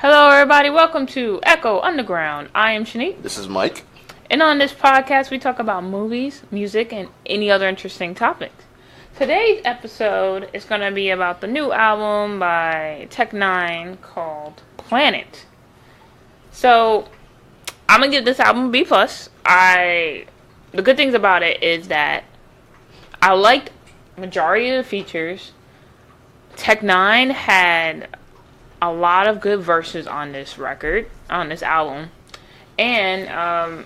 Hello, everybody. Welcome to Echo Underground. I am Shanique. This is Mike. And on this podcast, we talk about movies, music, and any other interesting topics. Today's episode is going to be about the new album by Tech N9ne called Planet. So, I'm going to give this album a B+. The good things about it is that I liked majority of the features. Tech N9ne had a lot of good verses on this record, on this album. And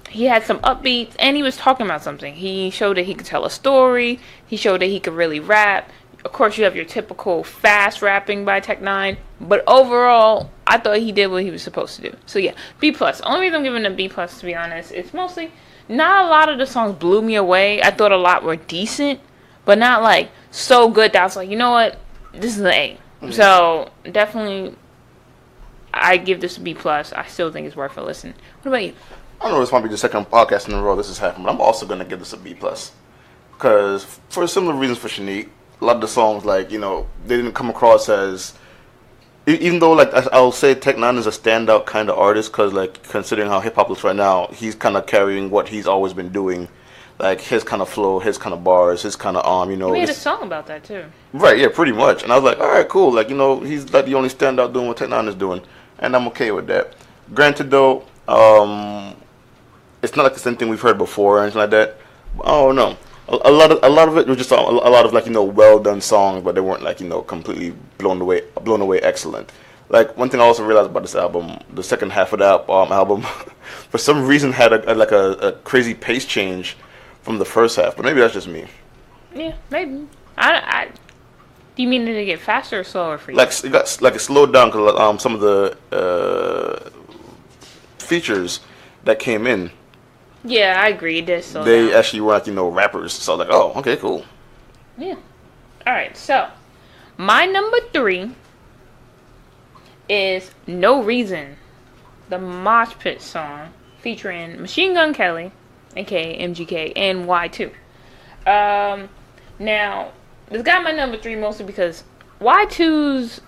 he had some upbeats, and he was talking about something. He showed that he could tell a story. He showed that he could really rap. Of course, you have your typical fast rapping by Tech N9ne. But overall, I thought he did what he was supposed to do. So yeah, B+. The only reason I'm giving it a B+, to be honest, is mostly not a lot of the songs blew me away. I thought a lot were decent, but not like so good that I was like, you know what? This is an A. So, definitely, I give this a B+. I still think it's worth a listen. What about you? I know this might be the second podcast in a row this has happened, but I'm also going to give this a B+. Because, for similar reasons for Shanique, a lot of the songs, like, you know, they didn't come across as... Even though, like, I'll say Tech N9ne is a standout kind of artist, because, like, considering how hip-hop looks right now, he's kind of carrying what he's always been doing. Like, his kind of flow, his kind of bars, his kind of you know. He made a song about that, too. Right, yeah, pretty much. And I was like, all right, cool. Like, you know, he's like the only standout doing what Tech N9ne is doing. And I'm okay with that. Granted, though, it's not like the same thing we've heard before or anything like that. Oh, no. A lot of it was just a lot of, like, you know, well-done songs, but they weren't, like, you know, completely blown away excellent. Like, one thing I also realized about this album, the second half of that album, for some reason had a crazy pace change from the first half, but maybe that's just me. Yeah, maybe. Do you mean did it get faster or slower for you? Like it slowed down because some of the features that came in. Yeah, I agree. It did slow down. They actually were like, you know, rappers. So I was like, oh, okay, cool. Yeah. All right. So my number 3 is "No Reason," the Mosh Pit song featuring Machine Gun Kelly, aka MGK, and Y2. Now, this got my number 3 mostly because Y2's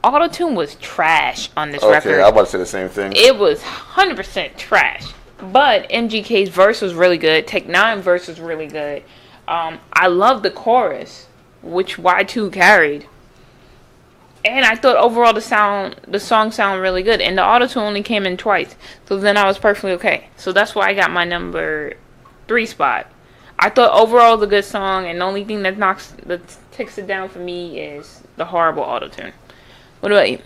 auto-tune was trash on this record. Okay, I was about to say the same thing. It was 100% trash. But MGK's verse was really good. Tech N9ne verse was really good. I love the chorus, which Y2 carried. And I thought overall the song sounded really good. And the auto-tune only came in twice. So then I was perfectly okay. So that's why I got my number 3 spot. I thought overall the good song, and the only thing that takes it down for me is the horrible auto-tune. What about you?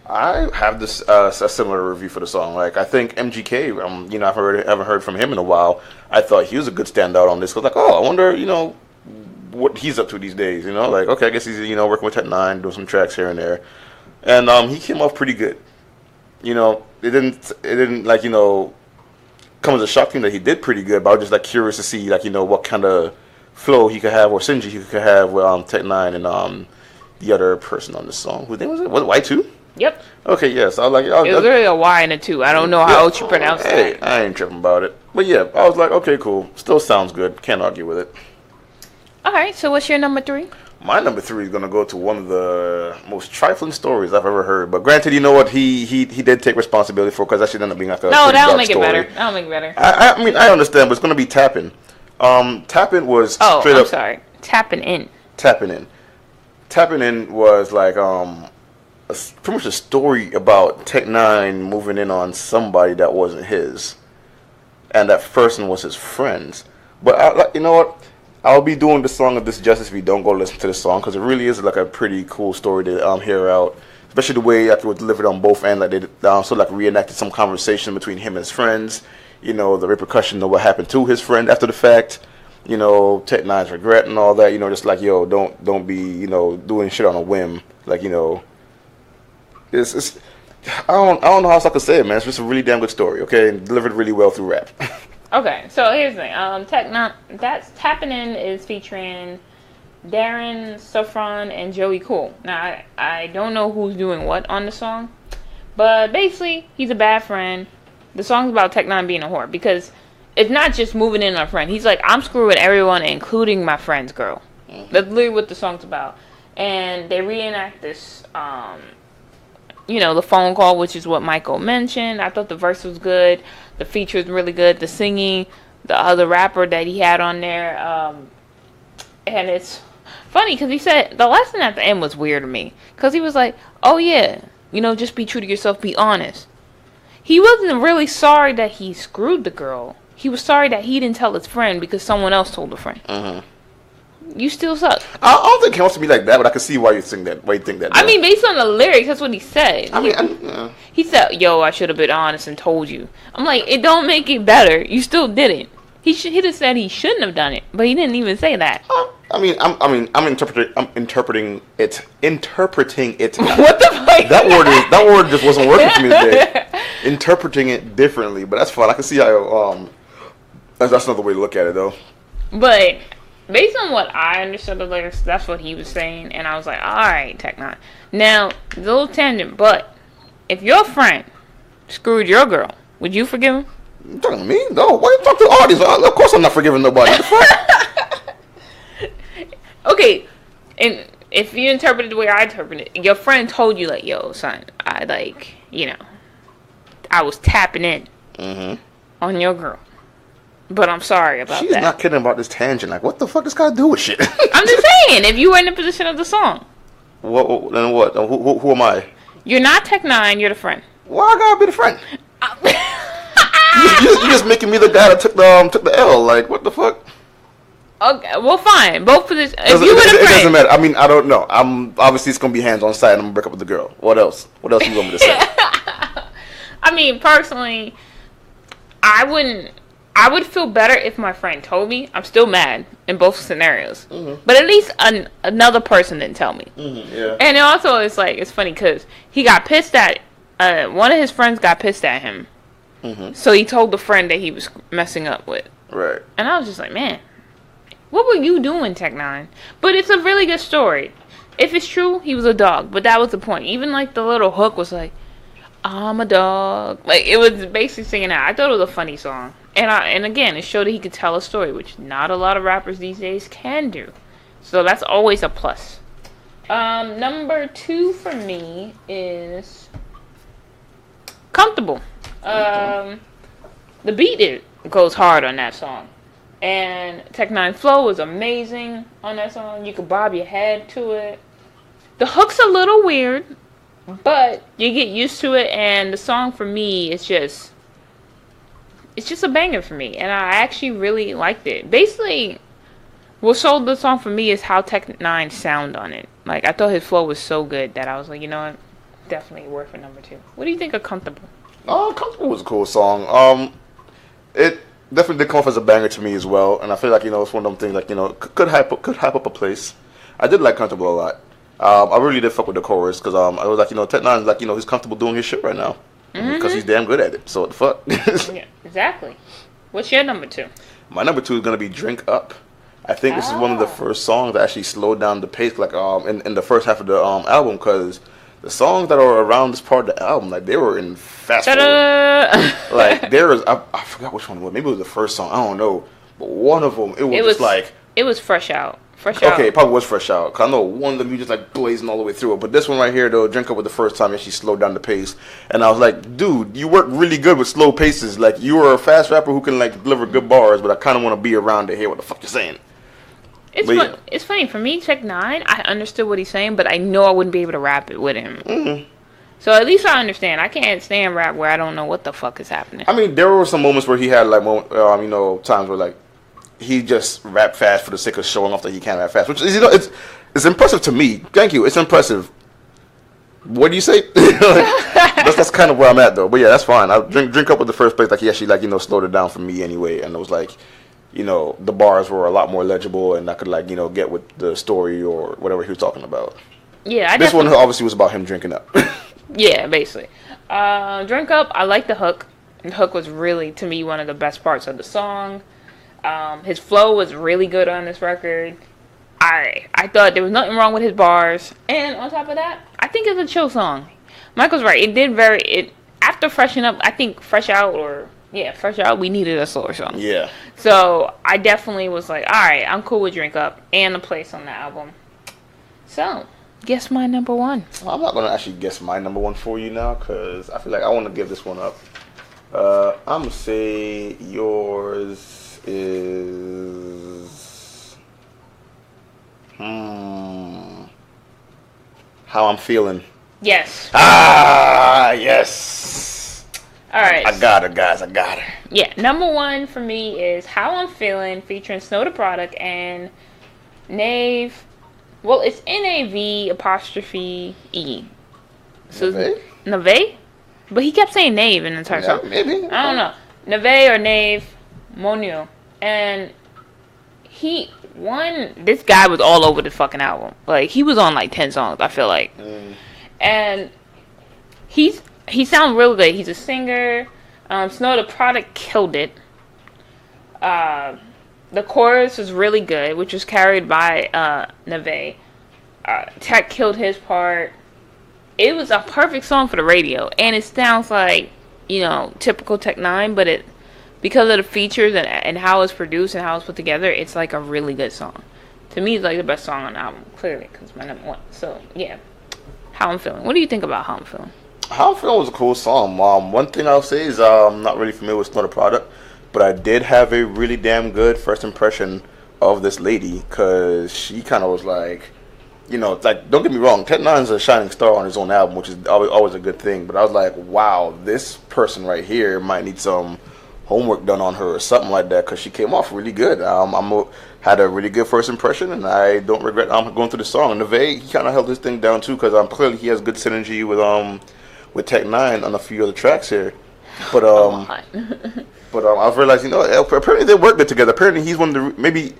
I have this a similar review for the song. Like, I think MGK, you know, I haven't heard from him in a while. I thought he was a good standout on this. I was like, oh, I wonder, you know, what he's up to these days, you know? Like, okay, I guess he's, you know, working with Tech N9ne, doing some tracks here and there. And he came off pretty good. You know, it didn't like, you know, come as a shock to me that he did pretty good, but I was just, like, curious to see, like, you know, what kind of flow he could have or synergy he could have with Tech N9ne and the other person on the song. Whose name was it? Was it Y2? Yep. Okay, yes. Yeah, so I was like, it was really a Y and a 2. I don't know how else you pronounce it. that. I ain't tripping about it. But yeah, I was like, okay, cool. Still sounds good. Can't argue with it. Alright, so what's your number 3? My number 3 is gonna go to one of the most trifling stories I've ever heard. But granted, you know what, he did take responsibility for, because that should end up being like a that'll make it better. That'll make it better. I mean, I understand, but it's gonna be Tappin'. Tappin' was straight up. Sorry, Tappin' In. Tappin' In. Tappin' In was like pretty much a story about Tech N9ne moving in on somebody that wasn't his, and that person was his friends. But you know what? I'll be doing the song of this justice if you don't go listen to the song, because it really is like a pretty cool story to hear out, especially the way it was delivered on both ends. Like they sort of like reenacted some conversation between him and his friends. You know, the repercussion of what happened to his friend after the fact. You know, Tech N9ne's regret and all that. You know, just like, yo, don't be, you know, doing shit on a whim. Like, you know, it's I don't know how else I could say it, man. It's just a really damn good story. Okay, and delivered really well through rap. Okay, so here's the thing. That's Tappin' In is featuring Darren, Safran, and Joey Cool. Now, I don't know who's doing what on the song, but basically, he's a bad friend. The song's about Tech N9ne being a whore, because it's not just moving in on a friend. He's like, I'm screwing everyone, including my friend's girl. That's literally what the song's about. And they reenact this the phone call, which is what Michael mentioned. I thought the verse was good. The feature was really good. The singing, the other rapper that he had on there, and it's funny because he said the lesson at the end was weird to me because he was like, "Oh yeah, just be true to yourself, be honest." He wasn't really sorry that he screwed the girl. He was sorry that he didn't tell his friend because someone else told a friend. You still suck. I don't think it wants to be like that, but I can see why you think that. Why you think that? I mean, based on the lyrics, that's what he said. He said, "Yo, I should have been honest and told you." I'm like, it don't make it better. You still didn't. He'd have said he shouldn't have done it, but he didn't even say that. I'm interpreting it. What the fuck? That word just wasn't working for me today. Interpreting it differently, but that's fine. I can see how that's another way to look at it, though. But based on what I understood the lyrics, that's what he was saying, and I was like, all right, Tech N9ne. Now, a little tangent, but if your friend screwed your girl, would you forgive him? You talking to me? No. Why you talk to the audience? Of course I'm not forgiving nobody. Okay, and if you interpret it the way I interpret it, your friend told you, like, yo, son, I was tapping in on your girl. But I'm sorry about that. She's not kidding about this tangent. Like, what the fuck does this got to do with shit? I'm just saying, if you were in the position of the song. Then what? Who am I? You're not Tech N9ne, you're the friend. Why I gotta be the friend? You're just making me the guy that took the L. Like, what the fuck? Okay, well, fine. Both positions. If you were the friend, it doesn't matter. I mean, I don't know. Obviously it's gonna be hands on side. And I'm gonna break up with the girl. What else? What else you want me to say? I mean, personally, I would feel better if my friend told me. I'm still mad in both scenarios, but at least another person didn't tell me. Yeah. And also, it's funny because he got pissed at. One of his friends got pissed at him, so he told the friend that he was messing up with. Right. And I was just like, man, what were you doing, Tech N9ne? But it's a really good story. If it's true, he was a dog. But that was the point. Even like the little hook was like, I'm a dog. Like, it was basically singing that. I thought it was a funny song. And again, it showed that he could tell a story, which not a lot of rappers these days can do. So that's always a plus. Number 2 for me is Comfortable. The beat goes hard on that song. And Tech N9ne flow was amazing on that song. You could bob your head to it. The hook's a little weird, but you get used to it, and the song for me is just a banger for me, and I actually really liked it. Basically, what sold the song for me is how Tech N9ne sound on it. Like, I thought his flow was so good that I was like, you know what, definitely worth for number 2. What do you think of Comfortable? Comfortable was a cool song. It definitely did come off as a banger to me as well, and I feel like it's one of them things like could hype up a place. I did like Comfortable a lot. I really did fuck with the chorus because I was like, Tech N9ne is like he's comfortable doing his shit right now because he's damn good at it. So what the fuck? Yeah, exactly. What's your number 2? My number 2 is gonna be Drink Up. I think this is one of the first songs that actually slowed down the pace, like in the first half of the album, because the songs that are around this part of the album, like they were in fast forward. Like there was, I forgot which one it was. Maybe it was the first song. I don't know, but one of them it was just like it was Fresh Out. Fresh Out. Okay, it probably was Fresh Out. Cause I know one of them you just like blazing all the way through it, but this one right here though, Drink Up was the first time she slowed down the pace, and I was like, dude, you work really good with slow paces. Like you are a fast rapper who can like deliver good bars, but I kind of want to be around to hear what the fuck you're saying. It's funny for me, Tech N9ne. I understood what he's saying, but I know I wouldn't be able to rap it with him. So at least I understand. I can't stand rap where I don't know what the fuck is happening. I mean, there were some moments where he had like, times where like he just rapped fast for the sake of showing off that he can rap fast, which is it's impressive to me. Thank you, it's impressive. What do you say? that's kind of where I'm at though. But yeah, that's fine. I drink Up with the first place. Like he actually slowed it down for me anyway, and it was like. The bars were a lot more legible, and I could get with the story or whatever he was talking about. Yeah, this one obviously was about him drinking up. Yeah, basically. Drink Up, I like the hook. The hook was really, to me, one of the best parts of the song. His flow was really good on this record. I thought there was nothing wrong with his bars. And on top of that, I think it's a chill song. Michael's right. After Freshen Up, I think Fresh Out, we needed a slower song. Yeah. So I definitely was like, all right, I'm cool with Drink Up and the place on the album. So Guess my number one. I'm not gonna actually guess my number one for you now because I feel like I want to give this one up. I'm gonna say yours is How I'm Feeling. Yes. Yes. All right. I got her, guys. I got her. Yeah, number one for me is How I'm Feeling, featuring Snow the Product and Nave. Well, it's Nave apostrophe E. So Nave? But he kept saying Nave in the entire song. Maybe. I don't know. Nave or Nave Monio. And this guy was all over the fucking album. Like, he was on like 10 songs, I feel like. And he sounds real good. He's a singer. Snow the Product killed it. The chorus was really good, which was carried by Nave. Tech killed his part. It was a perfect song for the radio, and it sounds like, typical Tech N9ne, but because of the features and how it's produced and how it's put together, it's like a really good song. To me, it's like the best song on the album, clearly, because it's my number one. So yeah, How I'm Feeling. What do you think about How I'm Feeling? How I'm Feeling was a cool song. One thing I'll say is I'm not really familiar with Snow the Product, but I did have a really damn good first impression of this lady, because she kind of was like, like, don't get me wrong, Tech N9ne's a shining star on his own album, which is always a good thing, but I was like, wow, this person right here might need some homework done on her or something like that, because she came off really good. Had a really good first impression, and I don't regret going through the song. And Neve, he kind of held this thing down too, because clearly he has good synergy with Tech N9ne on a few other tracks here. But I've realized, apparently they work good together. Apparently he's one of the, maybe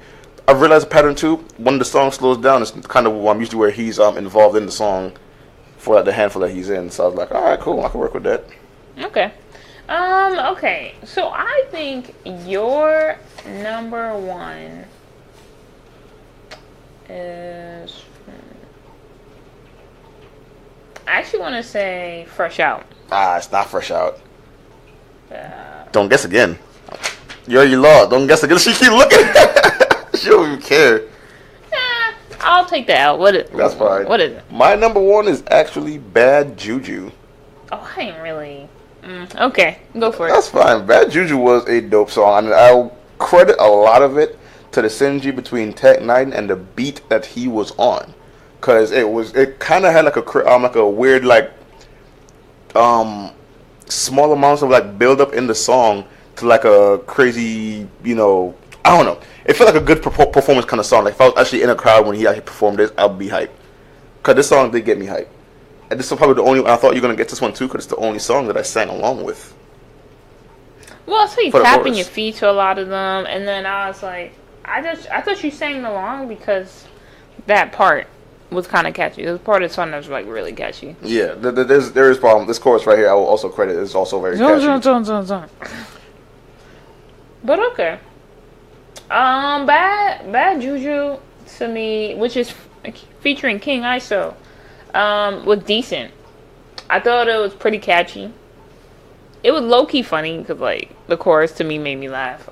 I've realized a pattern too. When the song slows down, it's kind of usually where he's involved in the song for like the handful that he's in. So I was like, all right, cool, I can work with that. Okay. Okay. So I think your number one is, I actually want to say Fresh Out. It's not Fresh Out. Don't guess again. You already lost. Don't guess again. She keep looking. She don't even care. I'll take that out. That's fine. What is it? My number one is actually Bad Juju. Oh, I ain't really. Okay, go for it. That's fine. Bad Juju was a dope song. I'll credit a lot of it to the synergy between Tech N9ne and the beat that he was on, because it kind of had like a weird small amounts of build up in the song to like a crazy, I don't know. It felt like a good performance kind of song. Like if I was actually in a crowd when he actually performed this, I'd be hyped. Cause this song did get me hyped. And this is probably the only one I thought you were gonna get this one too, because it's the only song that I sang along with. Well, so you tapping your feet to a lot of them, and then I was like, I thought you sang along because that part was kind of catchy. There's part of the song that was like really catchy. Yeah, there is problem. This chorus right here, I will also credit, is also very catchy. But okay. Bad Juju to me, which is featuring King ISO, was decent. I thought it was pretty catchy. It was low key funny because the chorus to me made me laugh.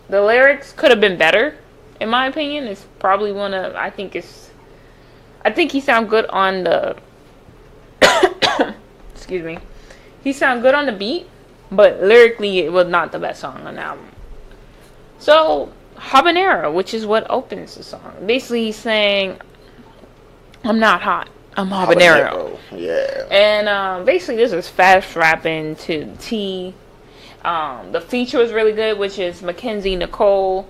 The lyrics could have been better, in my opinion. It's probably I think he sound good on the excuse me. He sound good on the beat, but lyrically it was not the best song on the album. So, Habanero, which is what opens the song. Basically he's saying, I'm not hot, I'm habanero. Yeah. And basically this is fast rapping to the T. The feature was really good, which is Mackenzie Nicole.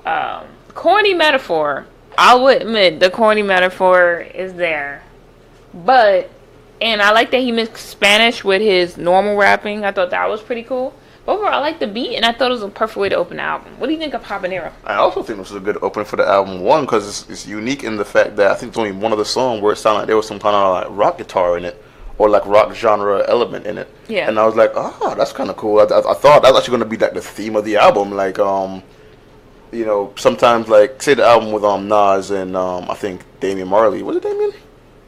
Corny metaphor. I'll admit the corny metaphor is there. And I like that he mixed Spanish with his normal rapping. I thought that was pretty cool. Overall, I like the beat, and I thought it was a perfect way to open the album. What do you think of Habanero? I also think this was a good opening for the album. One, because it's unique in the fact that I think it's only one of the songs where it sounded like there was some kind of rock guitar in it, or rock genre element in it. Yeah. And I was like, that's kind of cool. I thought that was actually going to be the theme of the album. Sometimes say the album with Nas and I think Damian Marley. Was it Damian?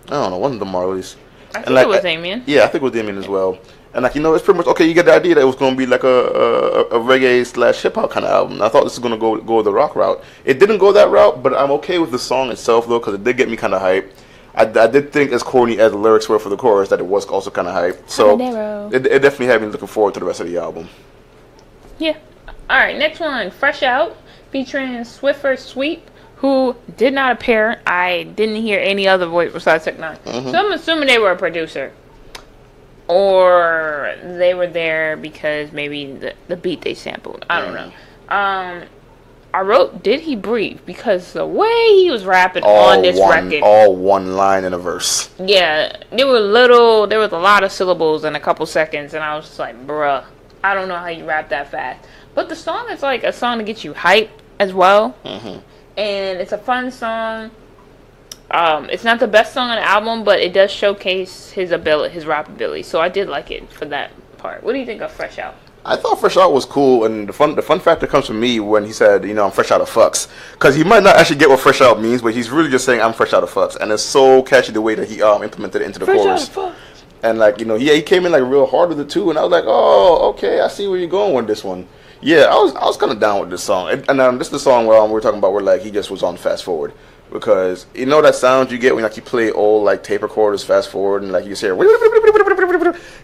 I don't know. One of the Marleys. I think it was Damian. Yeah, I think it was Damian as well. And it's pretty much okay. You get the idea that it was going to be like a reggae / hip hop kind of album. I thought this was going to go the rock route. It didn't go that route, but I'm okay with the song itself though, because it did get me kind of hyped. I did think, as corny as the lyrics were for the chorus, that it was also kind of hype. So it definitely had me looking forward to the rest of the album. Yeah. All right, next one, Fresh Out, featuring Swiffer Sweep, who did not appear. I didn't hear any other voice besides Tech N9ne. So I'm assuming they were a producer. Or they were there because maybe the beat they sampled. I don't know. I wrote, did he breathe? Because the way he was rapping on this record. All one line in a verse. Yeah. There was a lot of syllables in a couple seconds. And I was just like, bruh, I don't know how you rap that fast. But the song is like a song to get you hyped as well. And it's a fun song. It's not the best song on the album, but it does showcase his rap ability. So I did like it for that part. What do you think of Fresh Out? I thought Fresh Out was cool, and the fun factor comes from me when he said, I'm fresh out of fucks. Because he might not actually get what fresh out means, but he's really just saying, I'm fresh out of fucks. And it's so catchy the way that he implemented it into the chorus. Fresh out of fucks. And like, he came in like real hard with it too, and I was like, oh, okay, I see where you're going with this one. Yeah, I was kind of down with this song. And this is the song where we're talking about where like he just was on fast forward. Because that sound you get when like you play old like tape recorders fast forward and like you hear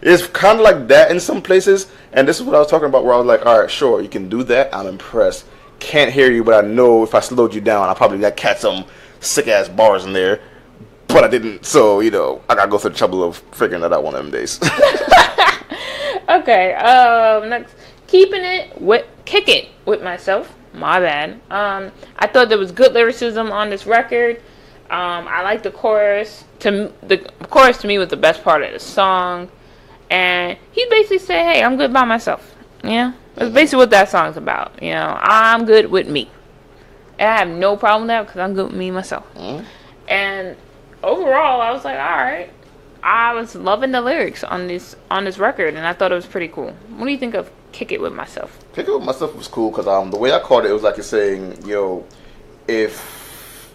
it's kind of like that in some places. And this is what I was talking about, where I was like, all right, sure, you can do that. I'm impressed. Can't hear you, but I know if I slowed you down, I probably like catch some sick ass bars in there. But I didn't, so I gotta go through the trouble of figuring that out one of them days. Okay, next, Kick It With Myself. My bad. I thought there was good lyricism on this record. I like the chorus. The chorus to me was the best part of the song. And he basically said, hey, I'm good by myself. Yeah, that's basically what that song's about. I'm good with me. And I have no problem with that because I'm good with me myself. And overall, I was like, all right. I was loving the lyrics on this record, and I thought it was pretty cool. What do you think of Kick It With Myself? Kick It With Myself was cool because the way I caught it was like you're saying, if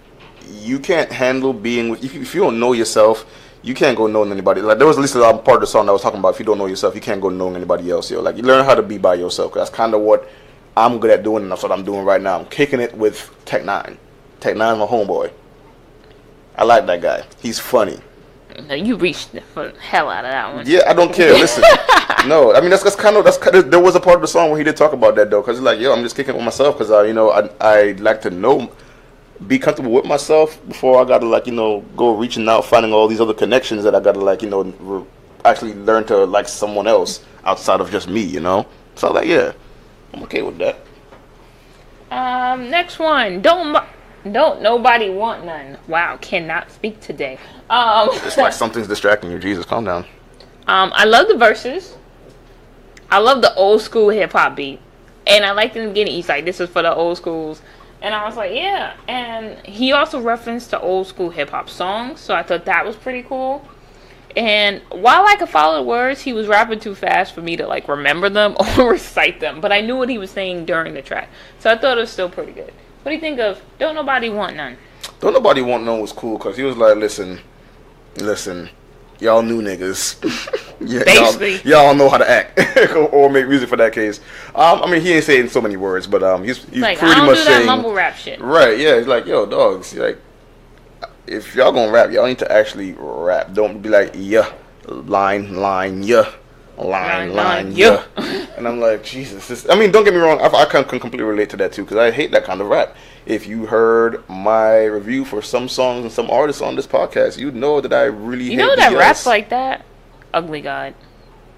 you can't handle being with, if you don't know yourself, you can't go knowing anybody. Like there was at least a part of the song that was talking about if you don't know yourself, you can't go knowing anybody else. Like you learn how to be by yourself. That's kind of what I'm good at doing, and that's what I'm doing right now. I'm kicking it with Tech N9ne. Tech N9ne, my homeboy. I like that guy. He's funny. No, you reached the hell out of that one. Yeah, I don't care. Listen, no, I mean that's kind of there was a part of the song where he did talk about that though, because he's like, I'm just kicking it with myself because I like to be comfortable with myself before I gotta go reaching out, finding all these other connections that I gotta actually learn to like someone else outside of just me, So I'm okay with that. Next one, Don't Nobody Want None. Wow, cannot speak today. It's like something's distracting you. Jesus, calm down. I love the verses. I love the old school hip hop beat. And I liked in the beginning, he's like, this is for the old schools. And I was like, yeah. And he also referenced the old school hip hop songs. So I thought that was pretty cool. And while I could follow the words, he was rapping too fast for me to remember them or recite them. But I knew what he was saying during the track. So I thought it was still pretty good. What do you think of Don't Nobody Want None? Don't Nobody Want None was cool because he was like, listen, y'all new niggas. Yeah, basically. Y'all know how to act or make music for that case. I mean, he ain't saying so many words, but he's pretty I much don't do saying that mumble rap shit. Right, yeah. He's like, yo, dogs, if y'all gonna rap, y'all need to actually rap. Don't be like, yeah, line, yeah. Line, yeah. And I'm like, Jesus. Don't get me wrong. I can completely relate to that too because I hate that kind of rap. If you heard my review for some songs and some artists on this podcast, you'd know that I really hate that raps like that? Ugly God.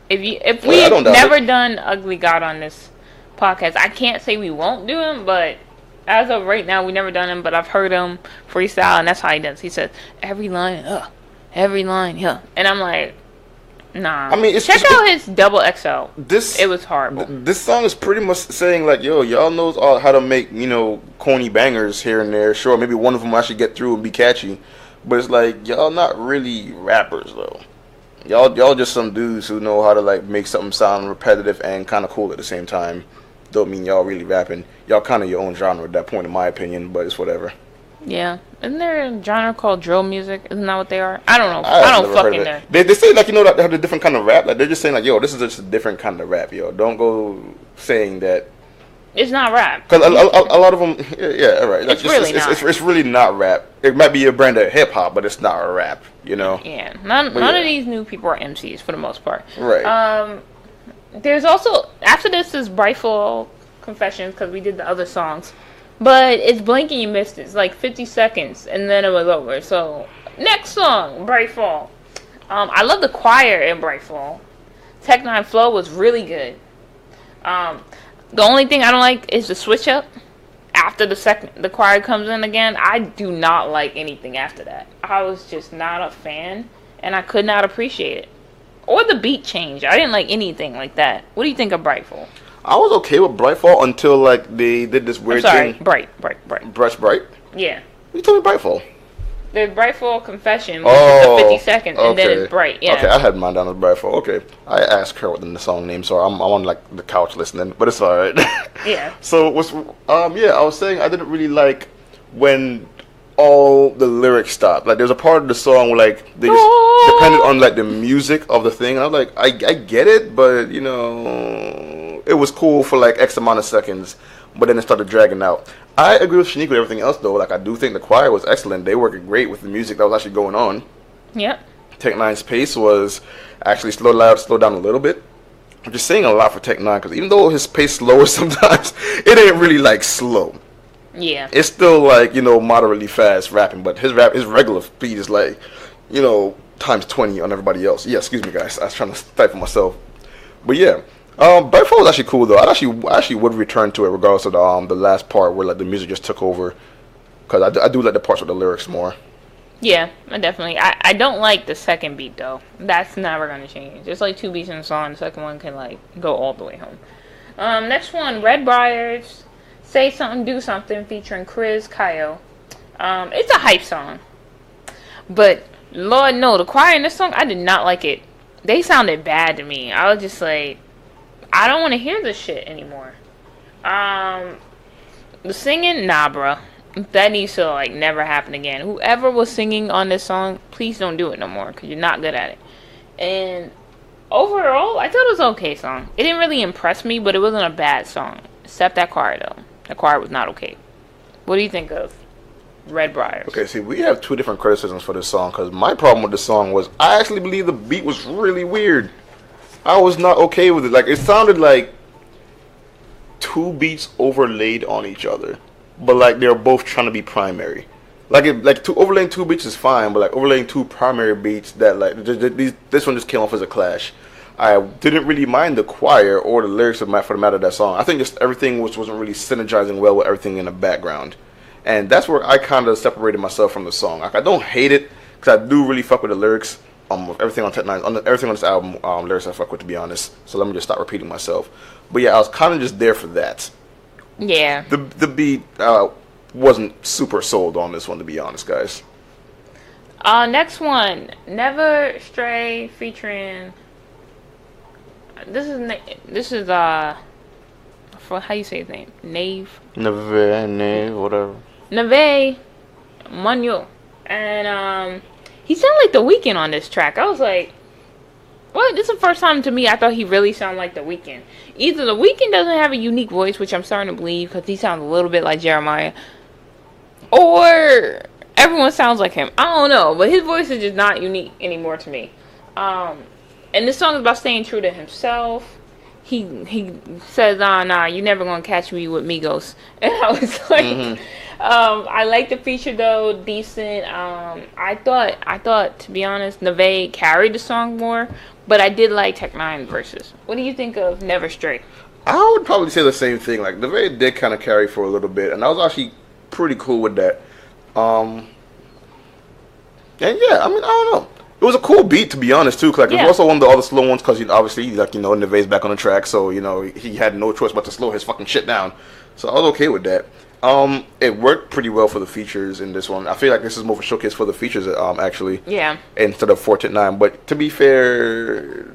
If we've never done Ugly God on this podcast, I can't say we won't do him, but as of right now, we've never done him, but I've heard him freestyle, and that's how he does. He says, every line, yeah. And I'm like, nah. I mean, check out his Double XL. It was horrible. This song is pretty much saying like, yo, y'all knows how to make corny bangers here and there. Sure, maybe one of them actually get through and be catchy, but it's like y'all not really rappers though. Y'all just some dudes who know how to make something sound repetitive and kind of cool at the same time. Don't mean y'all really rapping. Y'all kind of your own genre at that point, in my opinion. But it's whatever. Yeah, isn't there a genre called drill music? Isn't that what they are? I don't know. I don't fucking know. They say they have a different kind of rap. They're just saying yo, this is just a different kind of rap, yo. Don't go saying that It's not rap. Because a lot of them, yeah, right. It's really not. It's really not rap. It might be a brand of hip hop, but it's not a rap. You know. Yeah, none of these new people are MCs for the most part. Right. There's also after this is Brightfall Confessions because we did the other songs, but it's blink and you missed it. It's like 50 seconds and then it was over. So next song, Brightfall. I love the choir in Brightfall. Tech N9ne flow was really good. The only thing I don't like is the switch up after the choir comes in again. I do not like anything after that. I was just not a fan, and I could not appreciate it. Or the beat change. I didn't like anything like that. What do you think of Brightfall? I was okay with Brightfall until like they did this weird thing. Bright. Bright? Yeah. You told me Brightfall. There's Brightfall Confession, which is the 50 seconds, and then it's Bright. Yeah. Okay, I had mine down as Brightfall. Okay, I asked her what the song name, so I'm on like the couch listening, but it's all right. Yeah. So I was saying I didn't really like when all the lyrics stopped. Like there's a part of the song where like they just depended on like the music of the thing, and I was like, I get it, but you know, it was cool for like X amount of seconds, but then it started dragging out. I agree with Shanique with everything else though. Like I do think the choir was excellent. They worked great with the music that was actually going on. Yep. Tech N9ne's pace was actually slowed down a little bit. I'm just saying a lot for Tech N9ne because even though his pace slower sometimes, it ain't really like slow. Yeah. It's still like, you know, moderately fast rapping, but his regular speed is like, you know, times 20 on everybody else. Yeah, excuse me guys. I was trying to stifle myself. But yeah. Brightfall was actually cool though. I actually would return to it regardless of the last part where like the music just took over, because I do like the parts with the lyrics more. Yeah, definitely. I don't like the second beat though. That's never gonna change. There's like 2 beats in the song. The second one can like go all the way home. Next one, Red Briars, Say Something, Do Something, featuring Chris Kyle. It's a hype song, but Lord no, the choir in this song, I did not like it. They sounded bad to me. I was just like, I don't want to hear this shit anymore. The singing, nah, bruh. That needs to, like, never happen again. Whoever was singing on this song, please don't do it no more, because you're not good at it. And overall, I thought it was an okay song. It didn't really impress me, but it wasn't a bad song. Except that choir, though. The choir was not okay. What do you think of Red Briars? Okay, see, we have 2 different criticisms for this song, because my problem with the song was I actually believe the beat was really weird. I was not okay with it. Like, it sounded like 2 beats overlaid on each other, but like they're both trying to be primary. Overlaying 2 beats is fine, but like overlaying 2 primary beats that like this one just came off as a clash. I didn't really mind the choir or the lyrics for the matter of that song. I think just everything wasn't really synergizing well with everything in the background, and that's where I kind of separated myself from the song. Like I don't hate it because I do really fuck with the lyrics. Everything on Tech N9ne, everything on this album, lyrics I fuck with, to be honest. So let me just stop repeating myself. But yeah, I was kind of just there for that. Yeah. The beat wasn't super sold on this one, to be honest, guys. Next one, Never Stray, featuring. This is for how you say his name, Nave. Nave, whatever. Nave Manuel, and he sounded like The Weeknd on this track. I was like, what? This is the first time to me I thought he really sounded like The Weeknd. Either The Weeknd doesn't have a unique voice, which I'm starting to believe because he sounds a little bit like Jeremiah, or everyone sounds like him. I don't know, but his voice is just not unique anymore to me. And this song is about staying true to himself. He says, nah, you never gonna catch me with Migos. And I was like, I like the feature though, decent. I thought, to be honest, Neve carried the song more, but I did like Tech N9ne verses. What do you think of Never Stray? I would probably say the same thing. Like Neve did kind of carry for a little bit, and I was actually pretty cool with that. And yeah, I mean, I don't know. It was a cool beat, to be honest, too. Like, it was also one of the other slow ones, because obviously, like, you know, Neve's back on the track, so, you know, he had no choice but to slow his fucking shit down. So I was okay with that. It worked pretty well for the features in this one. I feel like this is more of a showcase for the features, actually. Yeah. Instead of for Tech N9ne. But to be fair,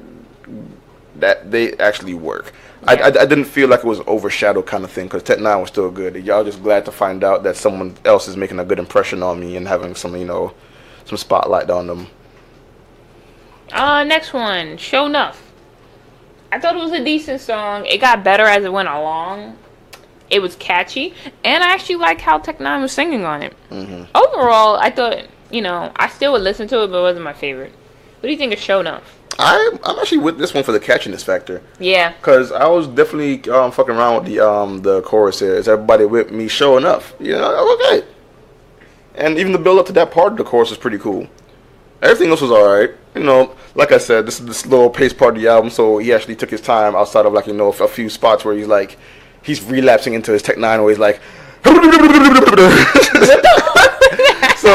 that they actually work. Yeah. I didn't feel like it was an overshadowed kind of thing, because Tech N9ne was still good. Y'all just glad to find out that someone else is making a good impression on me and having some, you know, some spotlight on them. Next one, Show Enough. I thought it was a decent song. It got better as it went along. It was catchy, and I actually like how Tech N9ne was singing on it. Overall, I thought, I still would listen to it, but it wasn't my favorite. What do you think of Show Enough? I'm actually with this one for the catchiness factor. Yeah. Because I was definitely fucking around with the chorus here. Is everybody with me showing up? Okay. And even the build up to that part of the chorus was pretty cool. Everything else was alright. Like I said, this is the slow pace part of the album, so he actually took his time outside of a few spots where he's relapsing into his Tech N9ne where he's like so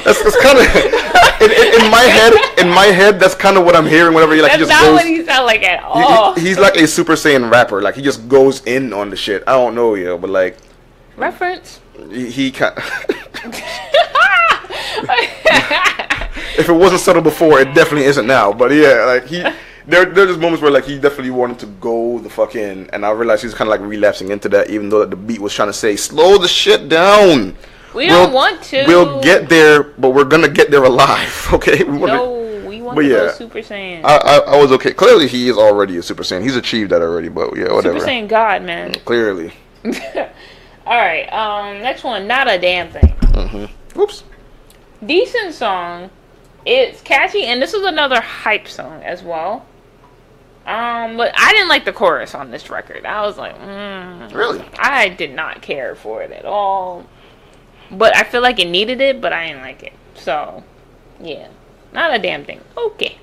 that's kind of in my head that's kind of what I'm hearing whenever that's he just not goes, what he sound like at all. He's like a Super Saiyan rapper, like he just goes in on the shit. I don't know, but like reference. He kind. If it wasn't subtle before, it definitely isn't now. But yeah, like there's just moments where like he definitely wanted to go the fuck in, and I realized he's kind of like relapsing into that, even though the beat was trying to say slow the shit down. We don't want to. We'll get there, but we're gonna get there alive. Okay? We want to go Super Saiyan. I was okay. Clearly, he is already a Super Saiyan. He's achieved that already. But yeah, whatever. Super Saiyan God, man. Clearly. All right. Next one. Not a damn thing. Oops. Decent song. It's catchy, and this is another hype song as well. But I didn't like the chorus on this record. I was like, Really? I did not care for it at all. But I feel like it needed it, but I didn't like it. So, yeah. Not a damn thing. Okay.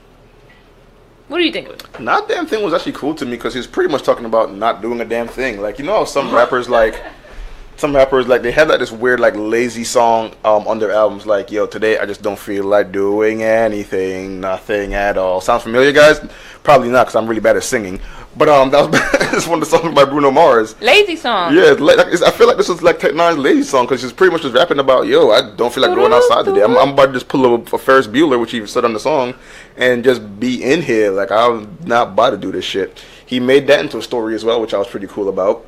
What do you think of it? Not a damn thing was actually cool to me because he was pretty much talking about not doing a damn thing. Like, how some rappers they have like this weird like lazy song on their albums, like, yo, today I just don't feel like doing anything, nothing at all. Sounds familiar, guys? Probably not, because I'm really bad at singing. But that was it's one of the songs by Bruno Mars. Lazy song. Yeah, I feel like this was like Tech N9ne's lazy song, because he's pretty much just rapping about, yo, I don't feel like going outside today. I'm about to just pull a Ferris Bueller, which he said on the song, and just be in here. Like, I'm not about to do this shit. He made that into a story as well, which I was pretty cool about.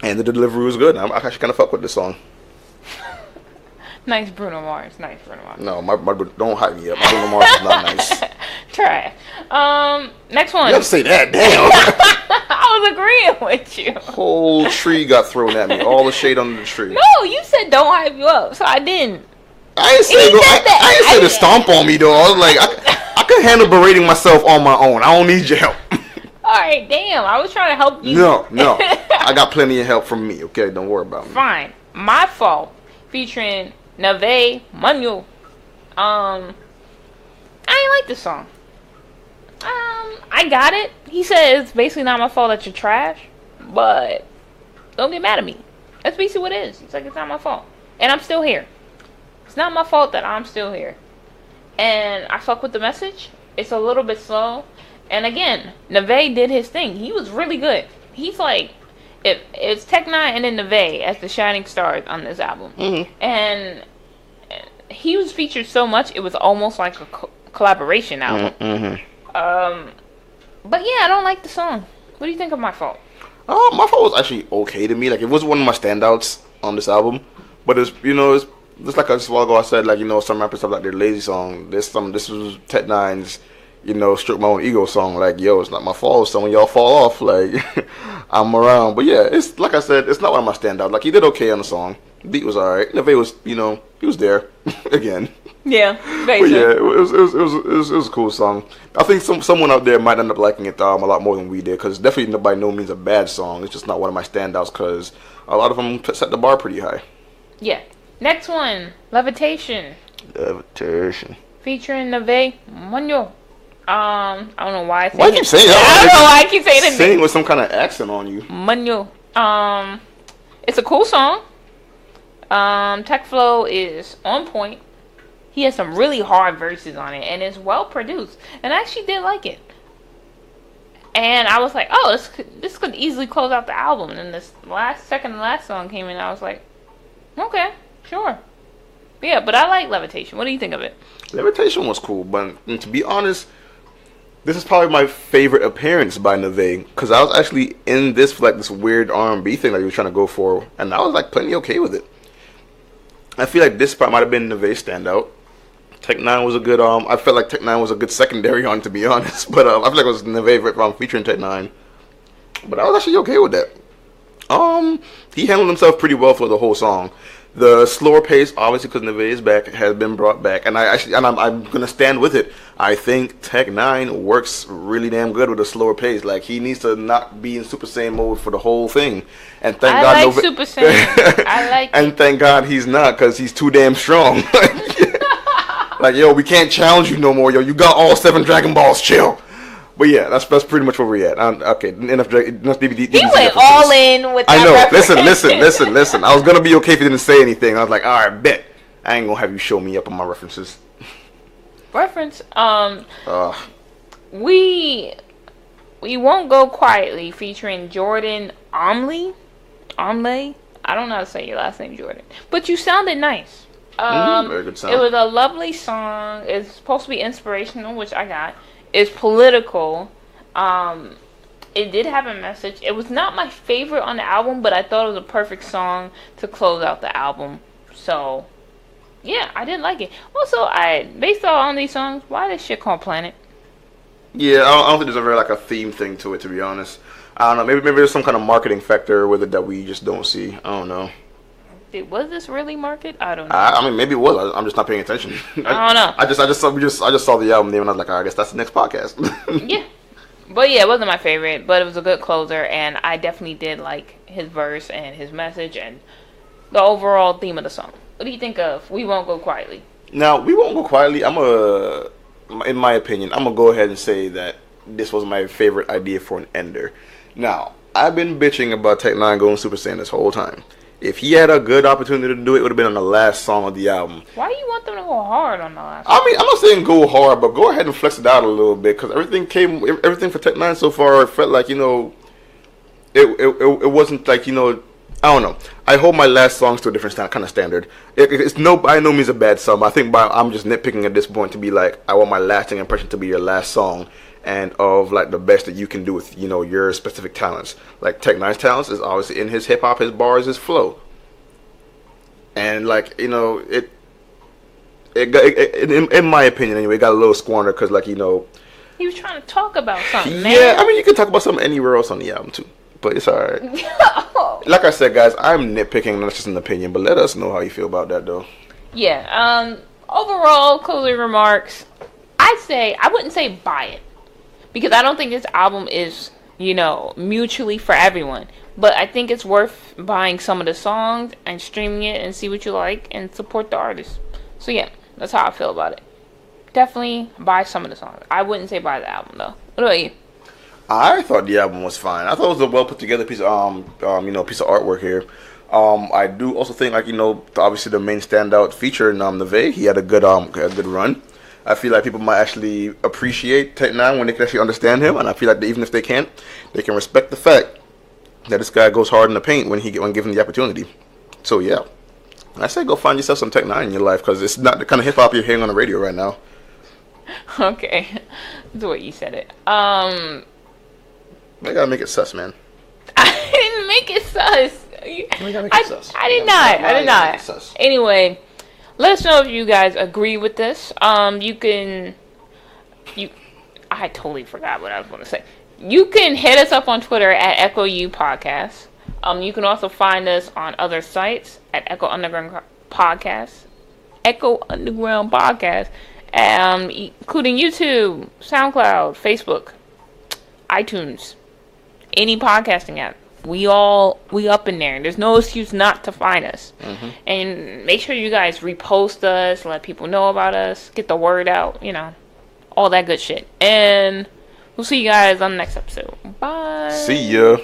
And the delivery was good. I actually kind of fuck with this song. Nice Bruno Mars. No, my don't hype me up. My Bruno Mars is not nice. Try it. Next one. You have to say that, damn. I was agreeing with you. Whole tree got thrown at me. All the shade under the tree. No, you said don't hype you up, so I didn't. I didn't say to stomp on me, though. I was like, I can handle berating myself on my own. I don't need your help. Alright, damn. I was trying to help you. No. I got plenty of help from me, okay? Don't worry about me. Fine. My Fault, featuring Nave Manuel. I didn't like this song. I got it. He said it's basically not my fault that you're trash, but don't get mad at me. That's basically what it is. It's like, it's not my fault. And I'm still here. It's not my fault that I'm still here. And I fuck with the message. It's a little bit slow. And again, Nave did his thing. He was really good. He's like, it's Tech N9ne and then Nave as the shining stars on this album. And he was featured so much, it was almost like a collaboration album. But yeah, I don't like the song. What do you think of My Fault? My Fault was actually okay to me. Like, it was one of my standouts on this album. But it's just like a while ago I said, like, some rappers have like their lazy song. This was Tech N9ne's, Stroke My Own Ego song. Like, yo, it's not my fault. So when y'all fall off, like, I'm around. But yeah, it's like I said, it's not one of my standouts. Like, he did okay on the song. The beat was alright. Neve was, he was there again. Yeah, but yeah, it was a cool song. I think someone out there might end up liking it a lot more than we did, because definitely by no means a bad song. It's just not one of my standouts because a lot of them set the bar pretty high. Yeah. Next one, Levitation. Featuring Nave Manuel. I don't know why I say Why do you say that? I don't know why I keep saying it. Saying with some kind of accent on you. Manuel. It's a cool song. Tech Flow is on point. He has some really hard verses on it, and it's well produced. And I actually did like it. And I was like, oh, this could easily close out the album. And then this second to last song came in, and I was like, okay, sure. Yeah, but I like Levitation. What do you think of it? Levitation was cool, but to be honest, this is probably my favorite appearance by Neve, because I was actually in this for like this weird R&B thing that he was trying to go for, and I was like plenty okay with it. I feel like this part might have been Neve's standout. Tech N9ne was a good I felt like Tech N9ne was a good secondary on, to be honest, but I feel like it was Neve featuring Tech N9ne. But I was actually okay with that. He handled himself pretty well for the whole song. The slower pace, obviously, because Neve is back, has been brought back, and I'm gonna stand with it. I think Tech N9ne works really damn good with a slower pace. Like, he needs to not be in Super Saiyan mode for the whole thing. And thank God, I like Super Saiyan. I like it. And thank God he's not, because he's too damn strong. Like, yo, we can't challenge you no more, yo. You got all 7 Dragon Balls, chill. But yeah, that's pretty much where we're at. Okay, enough DVD. He went all in with that. I know. Reference. Listen. I was gonna be okay if you didn't say anything. I was like, all right, bet. I ain't gonna have you show me up on my references. Reference. We won't go quietly, featuring Jordan Omley. I don't know how to say your last name, Jordan, but you sounded nice. Very good sound. It was a lovely song. It's supposed to be inspirational, which I got. It's political. It did have a message. It was not my favorite on the album, but I thought it was a perfect song to close out the album. So, yeah, I did like it. Also, based on these songs, why this shit called Planet? Yeah, I don't think there's ever like a theme thing to it, to be honest. I don't know. Maybe there's some kind of marketing factor with it that we just don't see. I don't know. Was this really market? I don't know. I mean, maybe it was. I'm just not paying attention. I don't know. I just saw the album name and I was like, I guess that's the next podcast. Yeah, but yeah, it wasn't my favorite, but it was a good closer, and I definitely did like his verse and his message and the overall theme of the song. What do you think of "We Won't Go Quietly"? Now, "We Won't Go Quietly," in my opinion, I'm gonna go ahead and say that this was my favorite idea for an ender. Now, I've been bitching about Tech N9ne going Super Saiyan this whole time. If he had a good opportunity to do it, it would have been on the last song of the album. Why do you want them to go hard on the last song? I mean, I'm not saying go hard, but go ahead and flex it out a little bit, because everything for Tech N9ne so far felt like, you know, it wasn't like, you know, I don't know. I hold my last songs to a different kind of standard. It's by no means a bad song. I think I'm just nitpicking at this point to be like, I want my lasting impression to be your last song, and of like the best that you can do with, you know, your specific talents. Like Tech N9ne's talents is obviously in his hip hop, his bars, his flow, and like, you know, in my opinion anyway, it got a little squandered because, like, you know, he was trying to talk about something. Yeah, man. I mean, you can talk about something anywhere else on the album too, but it's alright. Like I said, guys, I'm nitpicking, that's just an opinion, but let us know how you feel about that though. Yeah. Overall, closing remarks. I wouldn't say buy it, because I don't think this album is, you know, mutually for everyone. But I think it's worth buying some of the songs and streaming it and see what you like and support the artist. So yeah, that's how I feel about it. Definitely buy some of the songs. I wouldn't say buy the album though. What about you? I thought the album was fine. I thought it was a well put together piece of piece of artwork here. I do also think, like, you know, obviously the main standout feature in Neve, he had a good run. I feel like people might actually appreciate Tech N9ne when they can actually understand him, and I feel like even if they can't, they can respect the fact that this guy goes hard in the paint when given the opportunity. So yeah, I say go find yourself some Tech N9ne in your life, because it's not the kind of hip hop you're hearing on the radio right now. Okay, that's the way you said it. I gotta make it sus, man. I didn't make it sus. I did not. Anyway, let us know if you guys agree with this. I totally forgot what I was going to say. You can hit us up on Twitter at Echo U Podcast. You can also find us on other sites at Echo Underground Podcast, including YouTube, SoundCloud, Facebook, iTunes, any podcasting app. We up in there. There's no excuse not to find us. Mm-hmm. And make sure you guys repost us, let people know about us, get the word out, you know, all that good shit. And we'll see you guys on the next episode. Bye. See ya.